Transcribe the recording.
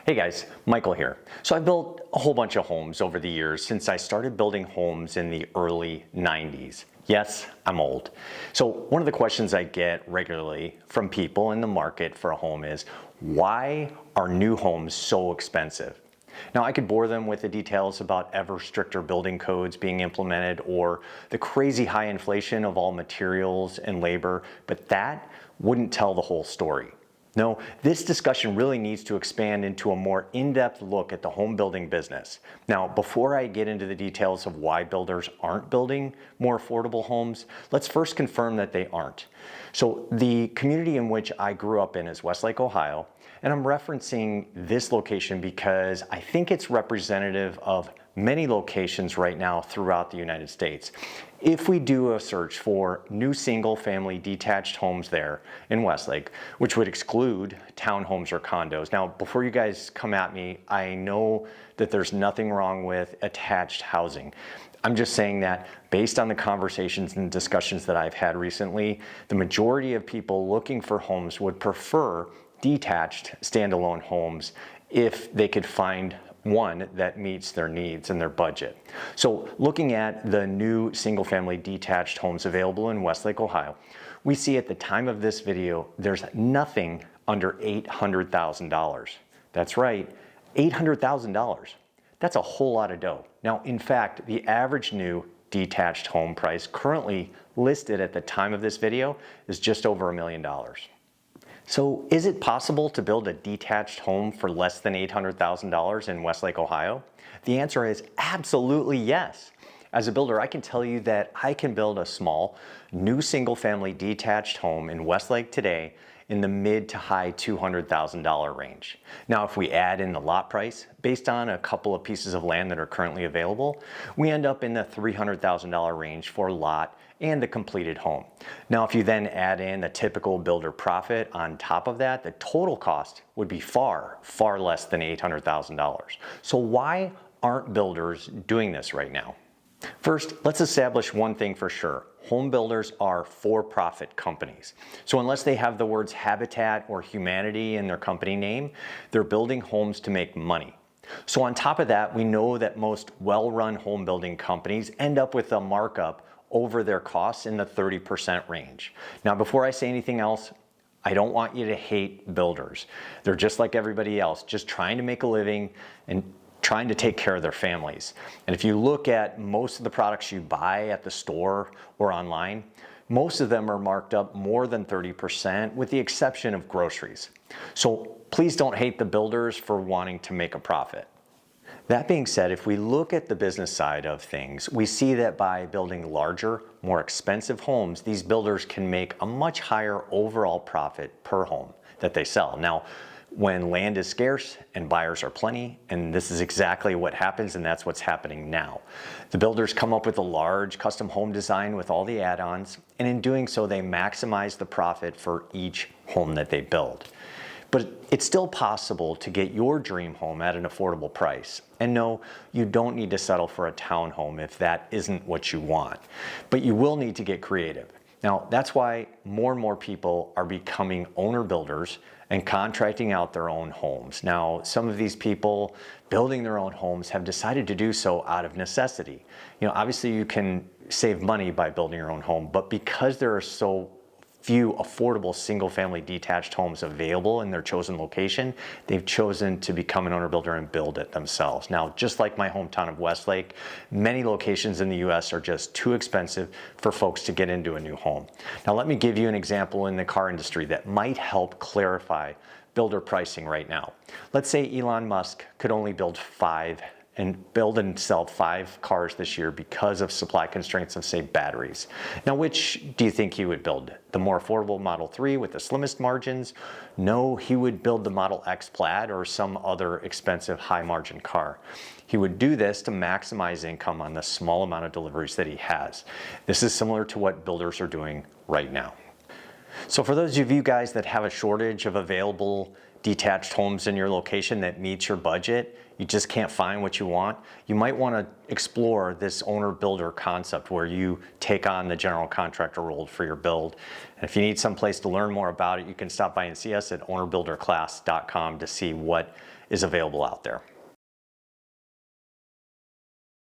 Hey guys, Michael here. So I've built a whole bunch of homes over the years since I started building homes in the early 90s. Yes, I'm old. So one of the questions I get regularly from people in the market for a home is, why are new homes so expensive? Now, I could bore them with the details about ever stricter building codes being implemented or the crazy high inflation of all materials and labor, but that wouldn't tell the whole story. No, this discussion really needs to expand into a more in-depth look at the home building business. Now, before I get into the details of why builders aren't building more affordable homes, let's first confirm that they aren't. So the community in which I grew up in is Westlake, Ohio, and I'm referencing this location because I think it's representative of many locations right now throughout the United States. If we do a search for new single-family detached homes there in Westlake, which would exclude townhomes or condos. Now, before you guys come at me, I know that there's nothing wrong with attached housing. I'm just saying that based on the conversations and discussions that I've had recently, the majority of people looking for homes would prefer detached standalone homes if they could find one that meets their needs and their budget. So looking at the new single-family detached homes available in Westlake, Ohio, we see at the time of this video, there's nothing under $800,000. That's right, $800,000. That's a whole lot of dough. Now, in fact, the average new detached home price currently listed at the time of this video is just over $1 million. So is it possible to build a detached home for less than $800,000 in Westlake, Ohio? The answer is absolutely yes. As a builder, I can tell you that I can build a small, new single-family detached home in Westlake today in the mid to high $200,000 range. Now, if we add in the lot price, based on a couple of pieces of land that are currently available, we end up in the $300,000 range for a lot and the completed home. Now, if you then add in the typical builder profit on top of that, the total cost would be far, far less than $800,000. So why aren't builders doing this right now? First, let's establish one thing for sure. Home builders are for-profit companies. So unless they have the words Habitat or Humanity in their company name, they're building homes to make money. So on top of that, we know that most well-run home building companies end up with a markup over their costs in the 30% range. Now, before I say anything else, I don't want you to hate builders. They're just like everybody else, just trying to make a living and trying to take care of their families. And if you look at most of the products you buy at the store or online, most of them are marked up more than 30% with the exception of groceries. So please don't hate the builders for wanting to make a profit. That being said, if we look at the business side of things, we see that by building larger, more expensive homes, these builders can make a much higher overall profit per home that they sell. Now, when land is scarce and buyers are plenty, and this is exactly what happens, and that's what's happening now. The builders come up with a large custom home design with all the add-ons, and in doing so, they maximize the profit for each home that they build. But it's still possible to get your dream home at an affordable price. And no, you don't need to settle for a townhome if that isn't what you want. But you will need to get creative. Now, that's why more and more people are becoming owner builders and contracting out their own homes. Now, some of these people building their own homes have decided to do so out of necessity. Obviously you can save money by building your own home, but because there are so few affordable single-family detached homes available in their chosen location, they've chosen to become an owner builder and build it themselves. Now, just like my hometown of Westlake, many locations in the US are just too expensive for folks to get into a new home. Now, let me give you an example in the car industry that might help clarify builder pricing right now. Let's say Elon Musk could only build and sell 5 cars this year because of supply constraints of, say, batteries. Now, which do you think he would build? The more affordable Model 3 with the slimmest margins? No, he would build the Model X Plaid or some other expensive high-margin car. He would do this to maximize income on the small amount of deliveries that he has. This is similar to what builders are doing right now. So for those of you guys that have a shortage of available detached homes in your location that meets your budget, you just can't find what you want, you might want to explore this owner-builder concept where you take on the general contractor role for your build. And if you need some place to learn more about it, you can stop by and see us at ownerbuilderclass.com to see what is available out there.